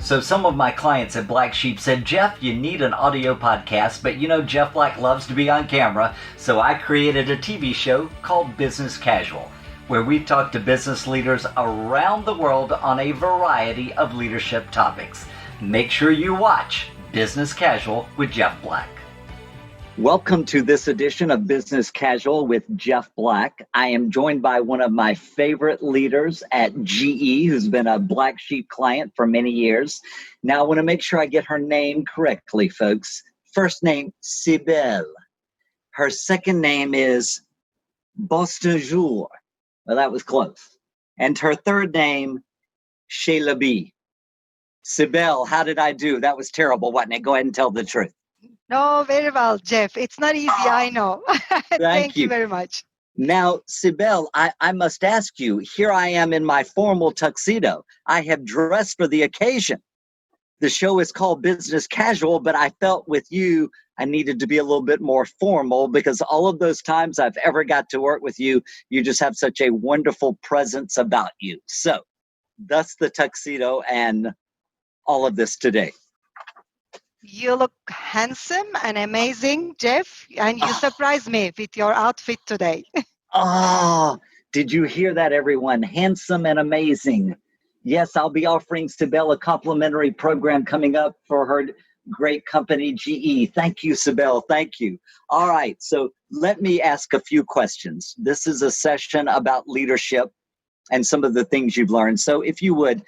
So some of my clients at Black Sheep said, Jeff, you need an audio podcast, but you know Jeff Black loves to be on camera, so I created a TV show called Business Casual, where we talk to business leaders around the world on a variety of leadership topics. Make sure you watch Business Casual with Jeff Black. Welcome to this edition of Business Casual with Jeff Black. I am joined by one of my favorite leaders at GE, who's been a Black Sheep client for many years. Now, I want to make sure I get her name correctly, folks. First name, Sibel. Her second name is Bonjour. Well, that was close. And her third name, Celebi. Sibel, how did I do? That was terrible, wasn't it? Go ahead and tell the truth. No, very well, Jeff. It's not easy, I know. Thank you very much. Now, Sibel, I must ask you, here I am in my formal tuxedo. I have dressed for the occasion. The show is called Business Casual, but I felt with you, I needed to be a little bit more formal because all of those times I've ever got to work with you, you just have such a wonderful presence about you. So, thus the tuxedo and all of this today. You look handsome and amazing, Jeff, and you surprised me with your outfit today. Oh, did you hear that, everyone? Handsome and amazing. Yes, I'll be offering Sibel a complimentary program coming up for her great company, GE. Thank you, Sibel. Thank you. All right, so let me ask a few questions. This is a session about leadership and some of the things you've learned. So if you would,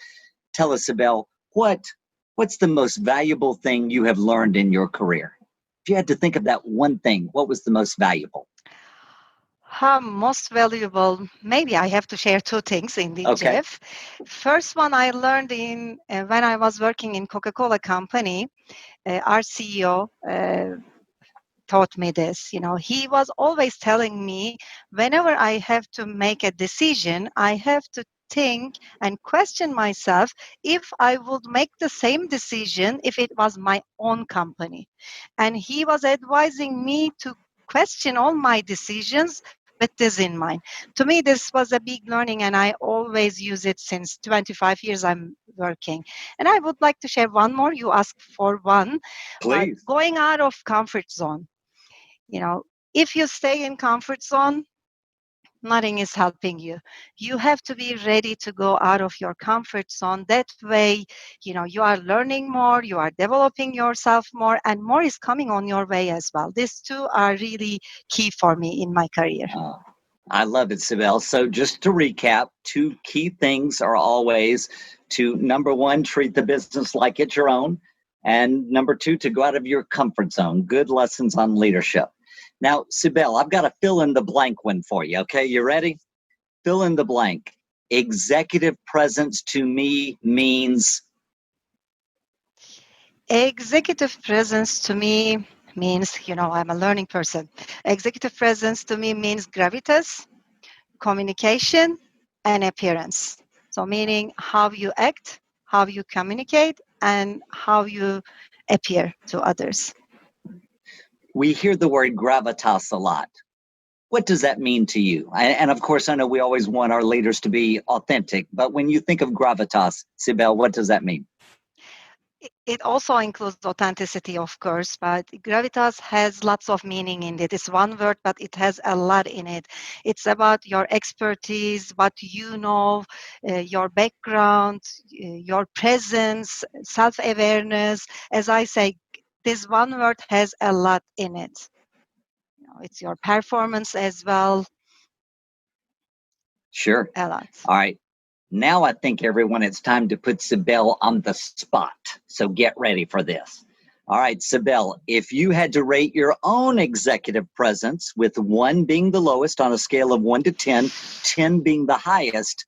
tell us, Sibel, what's the most valuable thing you have learned in your career? If you had to think of that one thing, what was the most valuable? Most valuable, maybe I have to share two things indeed, Okay. Jeff. First one I learned when I was working in Coca-Cola company, our CEO taught me this. You know, he was always telling me whenever I have to make a decision, I have to think and question myself if I would make the same decision if it was my own company. And he was advising me to question all my decisions with this in mind. To me, this was a big learning, and I always use it since 25 years I'm working. And I would like to share one more. You asked for one. Please. Going out of comfort zone. You know, if you stay in comfort zone, nothing is helping you. You have to be ready to go out of your comfort zone. That way, you know, you are learning more, you are developing yourself more, and more is coming on your way as well. These two are really key for me in my career. I love it, Sibel. So just to recap, two key things are always to, number one, treat the business like it's your own, and number two, to go out of your comfort zone. Good lessons on leadership. Now, Sibel, I've got a fill in the blank one for you. Okay, you ready? Fill in the blank. Executive presence to me means? Executive presence to me means, you know, I'm a learning person. Executive presence to me means gravitas, communication, and appearance. So meaning how you act, how you communicate, and how you appear to others. We hear the word gravitas a lot. What does that mean to you? And of course, I know we always want our leaders to be authentic, but when you think of gravitas, Sibel, what does that mean? It also includes authenticity, of course, but gravitas has lots of meaning in it. It's one word, but it has a lot in it. It's about your expertise, what you know, your background, your presence, self-awareness. As I say, this one word has a lot in it. You know, it's your performance as well. Sure. A lot. All right. Now I think, everyone, it's time to put Sibel on the spot. So get ready for this. All right, Sibel, if you had to rate your own executive presence, with 1 being the lowest on a scale of 1 to 10, 10 being the highest,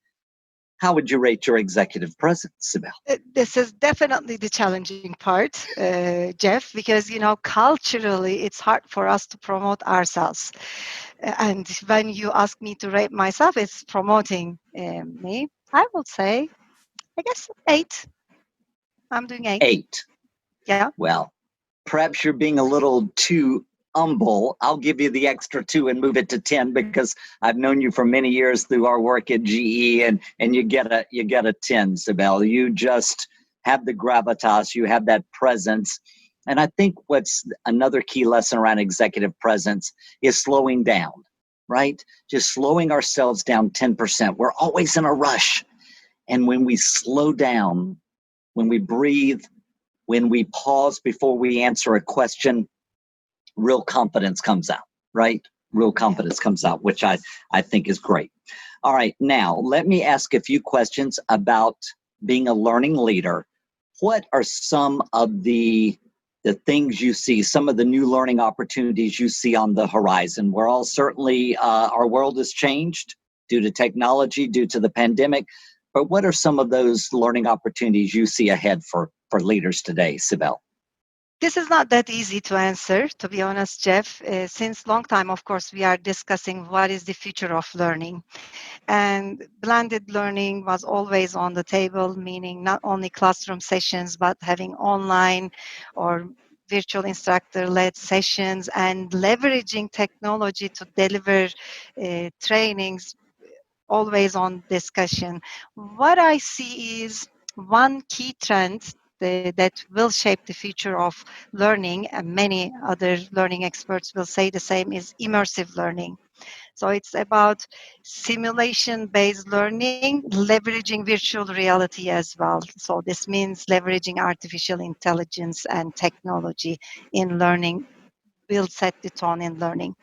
how would you rate your executive presence, Sibel? This is definitely the challenging part, Jeff, because, you know, culturally, it's hard for us to promote ourselves. And when you ask me to rate myself, it's promoting me. I would say, I guess 8. I'm doing 8. 8. Yeah. Well, perhaps you're being a little too humble. I'll give you the extra 2 and move it to 10 because I've known you for many years through our work at GE, and you get a 10, Sibel. You just have the gravitas, you have that presence. And I think what's another key lesson around executive presence is slowing down, right? Just slowing ourselves down 10%. We're always in a rush. And when we slow down, when we breathe, when we pause before we answer a question, real confidence comes out, right? Real confidence comes out, which I think is great. All right, now let me ask a few questions about being a learning leader. What are some of the things you see, some of the new learning opportunities you see on the horizon? We're all certainly, our world has changed due to technology, due to the pandemic. But what are some of those learning opportunities you see ahead for leaders today, Sibel? This is not that easy to answer, to be honest, Jeff. Since long time, of course, we are discussing what is the future of learning. And blended learning was always on the table, meaning not only classroom sessions, but having online or virtual instructor-led sessions and leveraging technology to deliver trainings, always on discussion. What I see is one key trend that will shape the future of learning, and many other learning experts will say the same, is immersive learning. So it's about simulation-based learning, leveraging virtual reality as well. So this means leveraging artificial intelligence and technology in learning will set the tone in learning.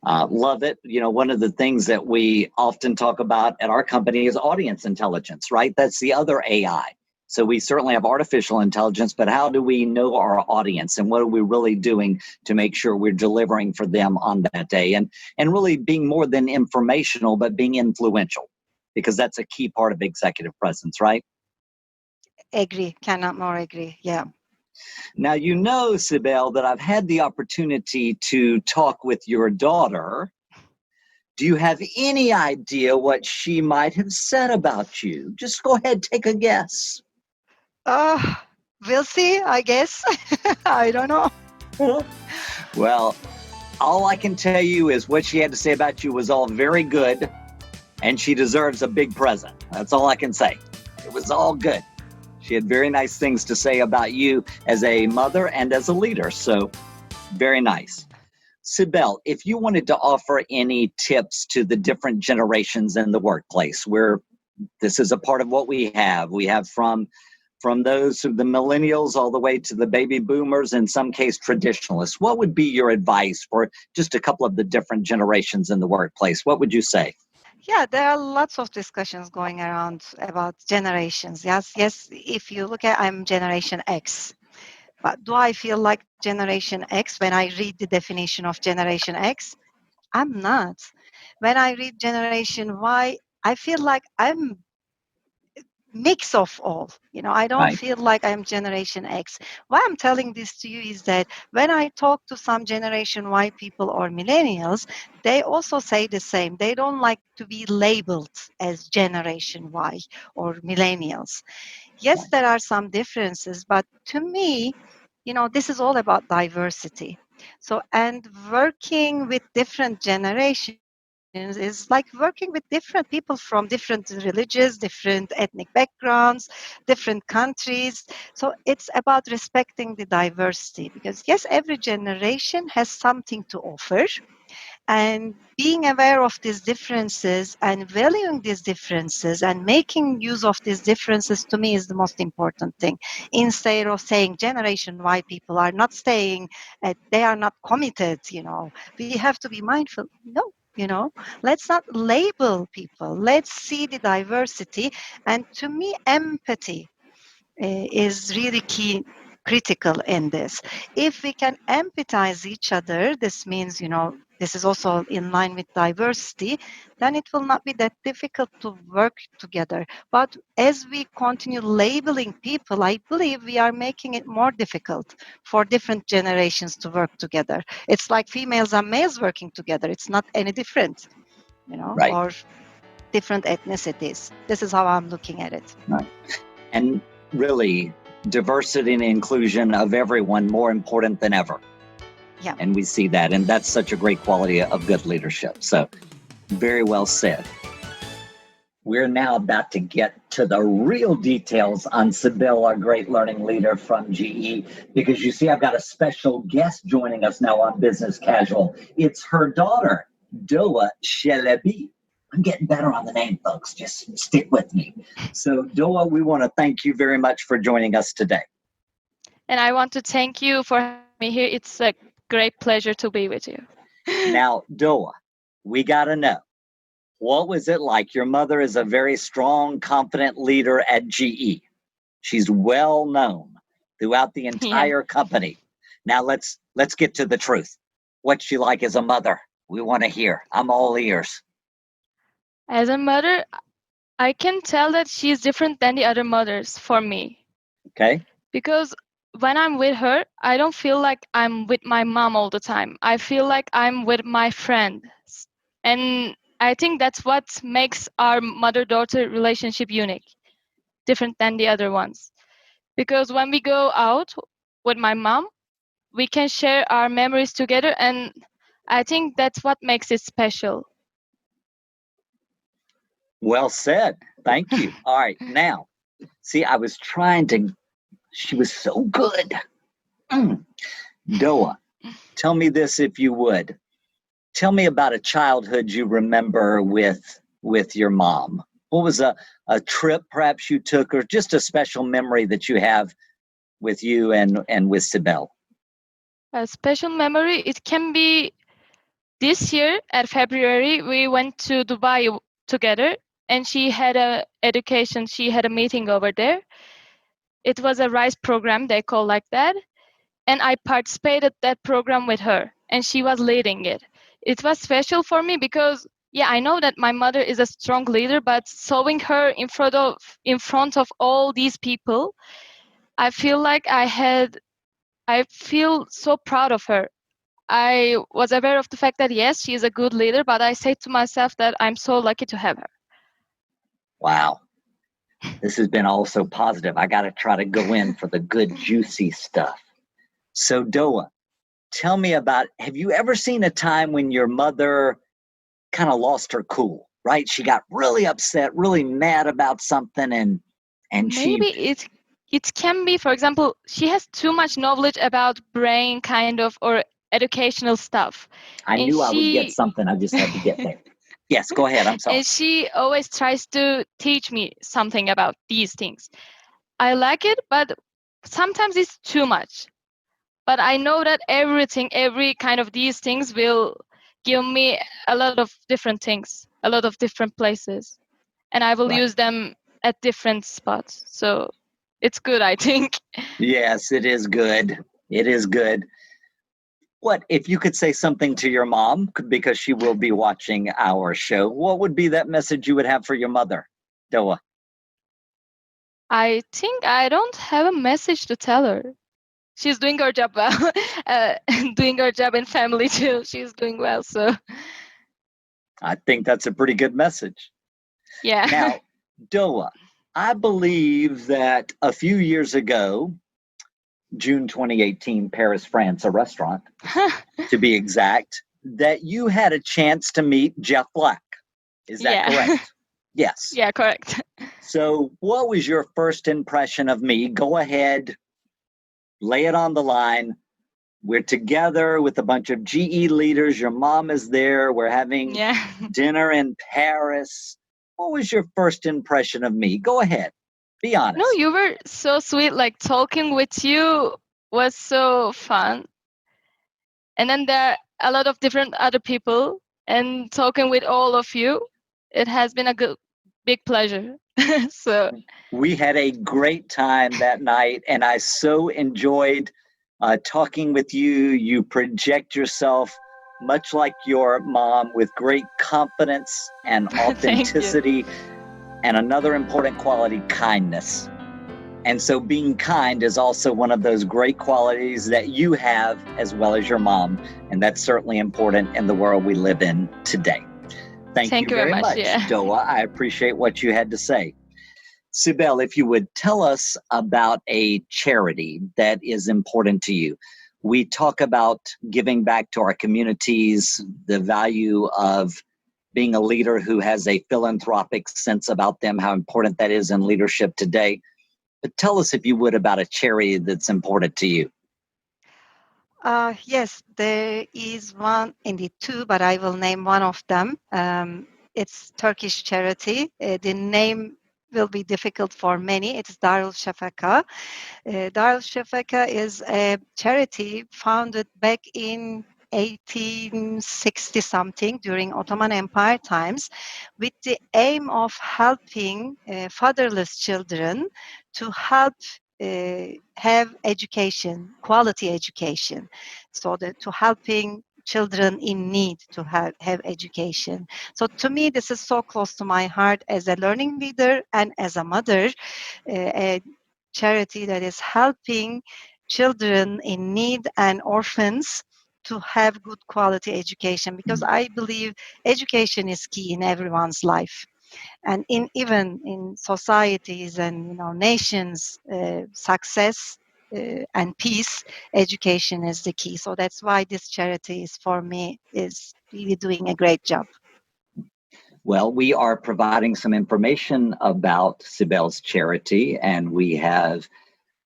Love it. You know, one of the things that we often talk about at our company is audience intelligence, right? That's the other AI. So we certainly have artificial intelligence, but how do we know our audience and what are we really doing to make sure we're delivering for them on that day? And really being more than informational, but being influential, because that's a key part of executive presence, right? Agree, cannot more agree. Yeah. Now, you know, Sibel, that I've had the opportunity to talk with your daughter. Do you have any idea what she might have said about you? Just go ahead, take a guess. Uh, we'll see, I guess. I don't know. Well, all I can tell you is what she had to say about you was all very good, and she deserves a big present. That's all I can say. It was all good. She had very nice things to say about you as a mother and as a leader, so very nice. Sibel, if you wanted to offer any tips to the different generations in the workplace, where this is a part of what we have from those of the millennials all the way to the baby boomers, in some case traditionalists, what would be your advice for just a couple of the different generations in the workplace? What would you say? Yeah, there are lots of discussions going around about generations. Yes. If you look at, I'm Generation X. But do I feel like Generation X when I read the definition of Generation X? I'm not. When I read Generation Y, I feel like I'm mix of all. I don't Right, feel like I'm Generation X. Why I'm telling this to you is that when I talk to some Generation Y people or millennials, they also say the same. They don't like to be labeled as Generation Y or millennials. Yes, right, there are some differences, but to me, this is all about diversity. So, and working with different generations is like working with different people from different religions, different ethnic backgrounds, different countries. So it's about respecting the diversity because, yes, every generation has something to offer. And being aware of these differences and valuing these differences and making use of these differences to me is the most important thing. Instead of saying Generation Y people are not staying, they are not committed, we have to be mindful. No, let's not label people. Let's see the diversity. And to me, empathy is really critical in this. If we can empathize each other, this means, this is also in line with diversity, then it will not be that difficult to work together. But as we continue labeling people, I believe we are making it more difficult for different generations to work together. It's like females and males working together. It's not any different, right, or different ethnicities. This is how I'm looking at it. right. And really, diversity and inclusion of everyone more important than ever. Yeah. And we see that, and that's such a great quality of good leadership. So very well said. We're now about to get to the real details on Sibel, our great learning leader from GE, because you see, I've got a special guest joining us now on Business Casual. It's her daughter, Doa Celebi. I'm getting better on the name, folks. Just stick with me. So, Doa, we want to thank you very much for joining us today. And I want to thank you for having me here. It's a great pleasure to be with you. Now, Doa, we got to know, what was it like? Your mother is a very strong, confident leader at GE. She's well known throughout the entire company. Now let's get to the truth. What's she like as a mother? We want to hear. I'm all ears. As a mother, I can tell that she's different than the other mothers for me. Okay. Because when I'm with her, I don't feel like I'm with my mom all the time. I feel like I'm with my friend. And I think that's what makes our mother-daughter relationship unique, different than the other ones. Because when we go out with my mom, we can share our memories together, and I think that's what makes it special. Well said. Thank you. All right. Now, see, she was so good. Doa, tell me this if you would. Tell me about a childhood you remember with your mom. What was a trip perhaps you took, or just a special memory that you have with you and with Sibel? A special memory, it can be this year at February, we went to Dubai together, and she had she had a meeting over there. It was a RISE program, they call like that. And I participated that program with her, and she was leading it. It was special for me because, yeah, I know that my mother is a strong leader, but seeing her in front of all these people, I feel like I feel so proud of her. I was aware of the fact that yes, she is a good leader, but I say to myself that I'm so lucky to have her. Wow. This has been all so positive. I got to try to go in for the good, juicy stuff. So, Doa, tell me about, have you ever seen a time when your mother kind of lost her cool, right? She got really upset, really mad about something, and Maybe it can be, for example, she has too much knowledge about brain kind of or educational stuff. I knew I would get something. I just had to get there. Yes, go ahead. I'm sorry. And she always tries to teach me something about these things. I like it, but sometimes it's too much. But I know that every kind of these things will give me a lot of different things, a lot of different places. And I will use them at different spots. So it's good, I think. Yes, it is good. It is good. What, if you could say something to your mom, because she will be watching our show, what would be that message you would have for your mother, Doa? I think I don't have a message to tell her. She's doing her job well, doing her job in family too. She's doing well, so. I think that's a pretty good message. Yeah. Now, Doa, I believe that a few years ago, June 2018, Paris, France, a restaurant, to be exact, that you had a chance to meet Jeff Black. Is that correct? Yes. Yeah, correct. So what was your first impression of me? Go ahead, lay it on the line. We're together with a bunch of GE leaders. Your mom is there. We're having dinner in Paris. What was your first impression of me? Go ahead. Be honest. No, you were so sweet. Like talking with you was so fun. And then there are a lot of different other people, and talking with all of you, it has been a big pleasure. So we had a great time that night, and I so enjoyed talking with you. You project yourself much like your mom with great confidence and authenticity, and another important quality, kindness. And so being kind is also one of those great qualities that you have as well as your mom. And that's certainly important in the world we live in today. Thank you very much, Doa. I appreciate what you had to say. Sibel, if you would tell us about a charity that is important to you. We talk about giving back to our communities, the value of being a leader who has a philanthropic sense about them, how important that is in leadership today. But tell us, if you would, about a charity that's important to you. Yes, there is one, indeed two, but I will name one of them. It's Turkish charity. The name will be difficult for many. It's Darul Shafaka. Darul Shafaka is a charity founded back in 1860 something during Ottoman Empire times, with the aim of helping fatherless children to help have education, quality education, so that to helping children in need to have education. So to me, this is so close to my heart as a learning leader and as a mother, a charity that is helping children in need and orphans to have good quality education, because I believe education is key in everyone's life, and in even in societies and nations success and peace, education is the key. So that's why this charity is, for me, is really doing a great job. Well, we are providing some information about Sibel's charity, and we have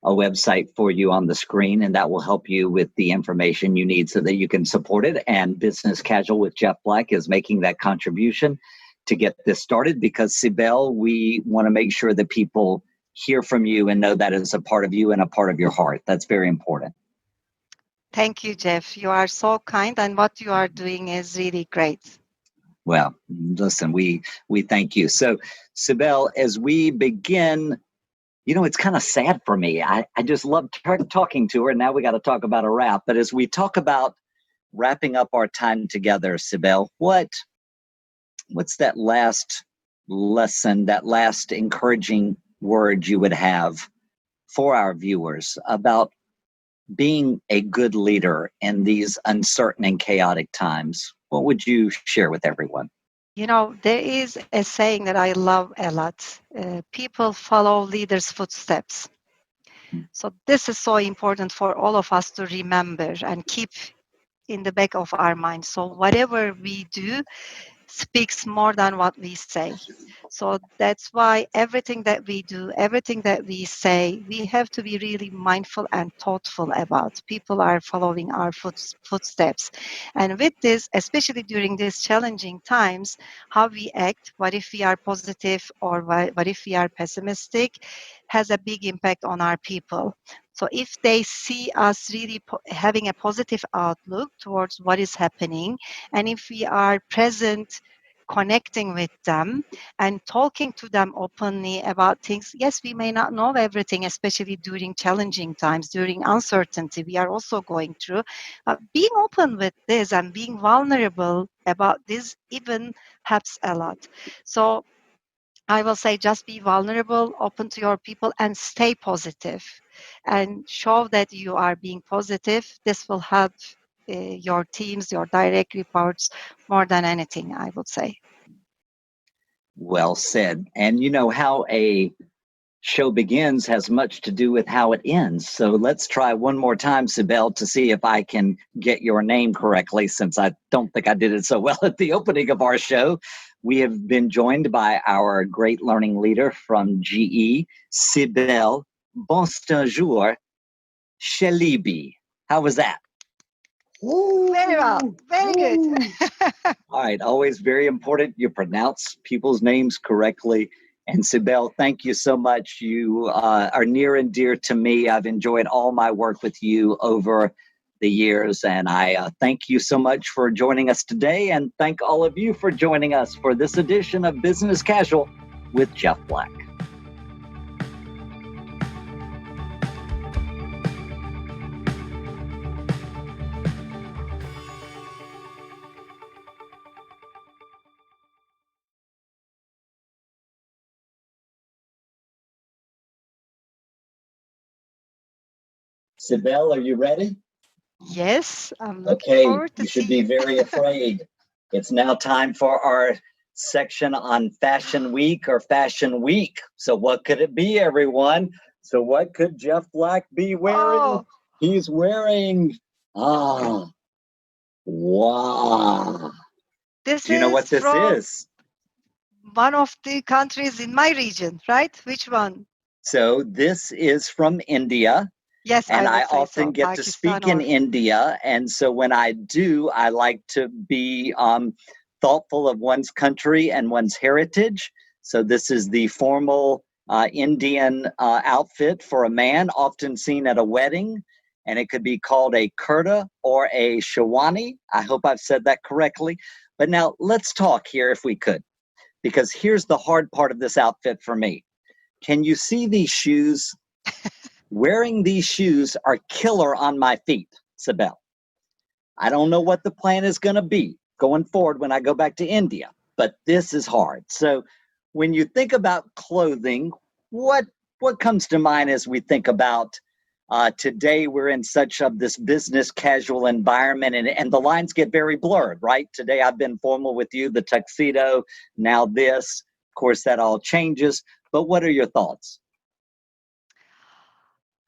a website for you on the screen, and that will help you with the information you need so that you can support it. And Business Casual with Jeff Black is making that contribution to get this started, because Sibel, we want to make sure that people hear from you and know that is a part of you and a part of your heart. That's very important. Thank you, Jeff. You are so kind, and what you are doing is really great. Well, listen, we thank you. So, Sibel, as we begin, it's kind of sad for me. I just love talking to her, and now we got to talk about a wrap. But as we talk about wrapping up our time together, Sibel, what's that last lesson, that last encouraging word you would have for our viewers about being a good leader in these uncertain and chaotic times? What would you share with everyone? There is a saying that I love a lot. People follow leaders' footsteps. So this is so important for all of us to remember and keep in the back of our mind. So whatever we do speaks more than what we say. So that's why everything that we do, everything that we say, we have to be really mindful and thoughtful about. People are following our footsteps. And with this, especially during these challenging times, how we act, what if we are positive or what if we are pessimistic, has a big impact on our people. So if they see us really having a positive outlook towards what is happening, and if we are present, connecting with them and talking to them openly about things, yes, we may not know everything, especially during challenging times, during uncertainty we are also going through. Being open with this and being vulnerable about this even helps a lot. So I will say, just be vulnerable, open to your people, and stay positive, and show that you are being positive. This will help your teams, your direct reports, more than anything, I would say. Well said. And how a show begins has much to do with how it ends. So let's try one more time, Sibel, to see if I can get your name correctly, since I don't think I did it so well at the opening of our show. We have been joined by our great learning leader from GE, Sibel Celebi. How was that? Very well. Very good. All right. Always very important you pronounce people's names correctly. And Sibel, thank you so much. You are near and dear to me. I've enjoyed all my work with you over the years. And I thank you so much for joining us today. And thank all of you for joining us for this edition of Business Casual with Jeff Black. Sibel, are you ready? Yes, I'm looking Okay, forward to you should see be you. very afraid. It's now time for our section on Fashion Week or Fashion Week. So what could it be, everyone? So what could Jeff Black be wearing? Oh, He's wearing, wow. This Do you know is what this from is? one of the countries in my region, right? Which one? So this is from India. Yes, And I I would say often so. get to Pakistan speak in or India. And so when I do, I like to be thoughtful of one's country and one's heritage. So this is the formal Indian outfit for a man, often seen at a wedding. And it could be called a kurta or a shawani. I hope I've said that correctly. But now let's talk here if we could, because here's the hard part of this outfit for me. Can you see these shoes? Wearing these shoes are killer on my feet, Sibel. I don't know what the plan is going to be going forward when I go back to India, but this is hard. So when you think about clothing, what comes to mind as we think about today we're in such of this business casual environment, and the lines get very blurred, right? Today I've been formal with you, the tuxedo, now this. Of course, that all changes. But what are your thoughts?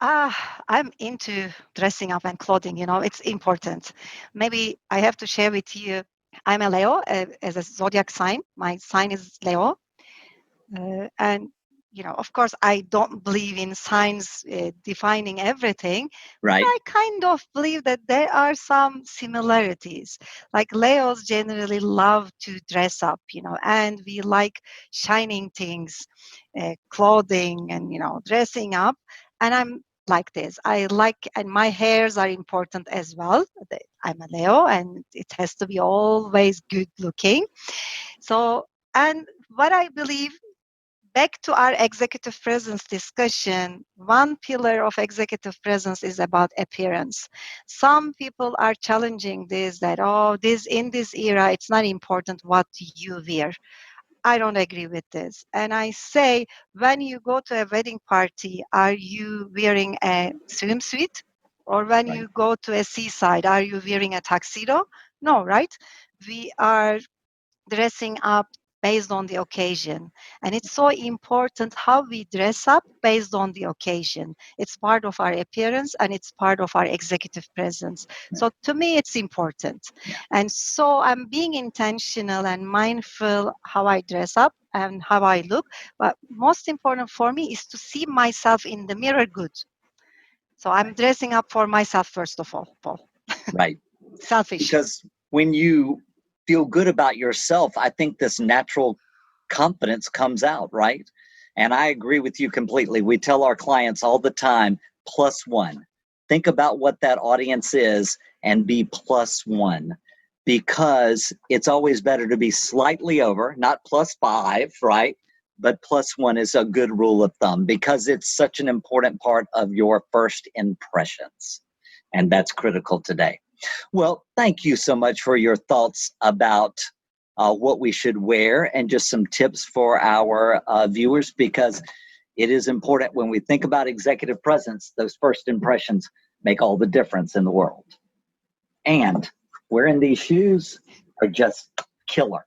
I'm into dressing up and clothing, it's important. Maybe I have to share with you. I'm a Leo as a zodiac sign. My sign is Leo. And of course, I don't believe in signs defining everything, but Right, I kind of believe that there are some similarities. Like Leos generally love to dress up, and we like shining things, clothing, and dressing up. And I'm like this. I like, and my hairs are important as well. I'm a Leo, and it has to be always good looking. So, and what I believe, back to our executive presence discussion, one pillar of executive presence is about appearance. Some people are challenging this, that, oh, this in this era, it's not important what you wear. I don't agree with this. And I say, when you go to a wedding party, are you wearing a swimsuit? Or when right, you go to a seaside, are you wearing a tuxedo? No, right? We are dressing up based on the occasion. And it's so important how we dress up based on the occasion. It's part of our appearance and it's part of our executive presence. right. So to me, it's important. Yeah, And so I'm being intentional and mindful how I dress up and how I look. But most important for me is to see myself in the mirror good. So I'm right, dressing up for myself first of all, Paul. right. Selfish. Because when you feel good about yourself, I think this natural confidence comes out, right? And I agree with you completely. We tell our clients all the time, plus one. Think about what that audience is and be plus one, because it's always better to be slightly over, not plus five, right? But plus one is a good rule of thumb because it's such an important part of your first impressions. And that's critical today. Well, thank you so much for your thoughts about what we should wear and just some tips for our viewers, because it is important when we think about executive presence, those first impressions make all the difference in the world. And wearing these shoes are just killer.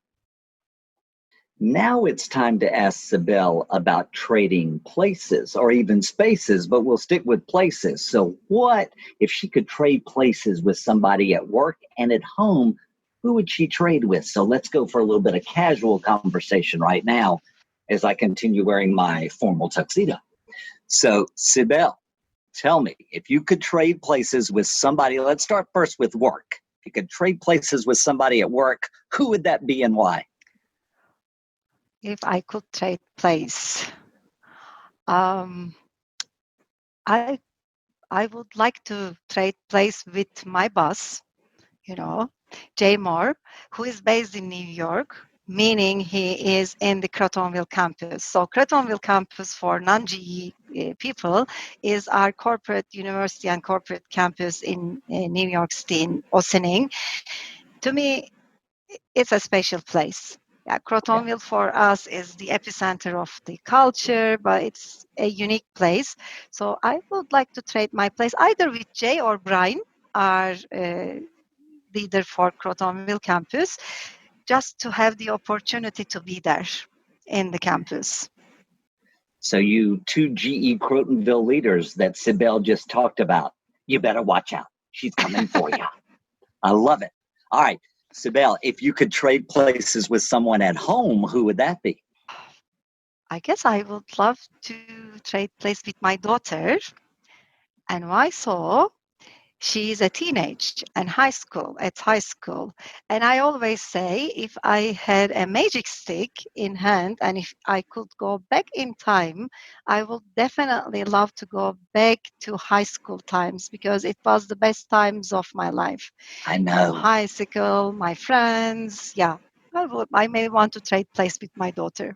Now it's time to ask Sibel about trading places or even spaces, but we'll stick with places. So, what if she could trade places with somebody at work and at home? Who would she trade with? So, let's go for a little bit of casual conversation right now as I continue wearing my formal tuxedo. So, Sibel, tell me, if you could trade places with somebody, let's start first with work. If you could trade places with somebody at work, who would that be and why? If I could trade place, um, I I would like to trade place with my boss, you know, Jay Moore, who is based in New York, meaning he is in the Crotonville campus. So Crotonville campus for non-GE people is our corporate university and corporate campus in New York City in Ossining. To me, it's a special place. Yeah, Yeah. Crotonville for us is the epicenter of the culture, but it's a unique place. So I would like to trade my place either with Jay or Brian, our leader for Crotonville campus, just to have the opportunity to be there in the campus. So you two GE Crotonville leaders that Sibel just talked about, you better watch out. She's coming for you. I love it. All right. Sibel, if you could trade places with someone at home, who would that be? I guess I would love to trade place with my daughter. And why so? She's a teenage and high school. And I always say if I had a magic stick in hand and if I could go back in time, I would definitely love to go back to high school times because it was the best times of my life. I know. High school, my friends. Yeah. I may want to trade place with my daughter.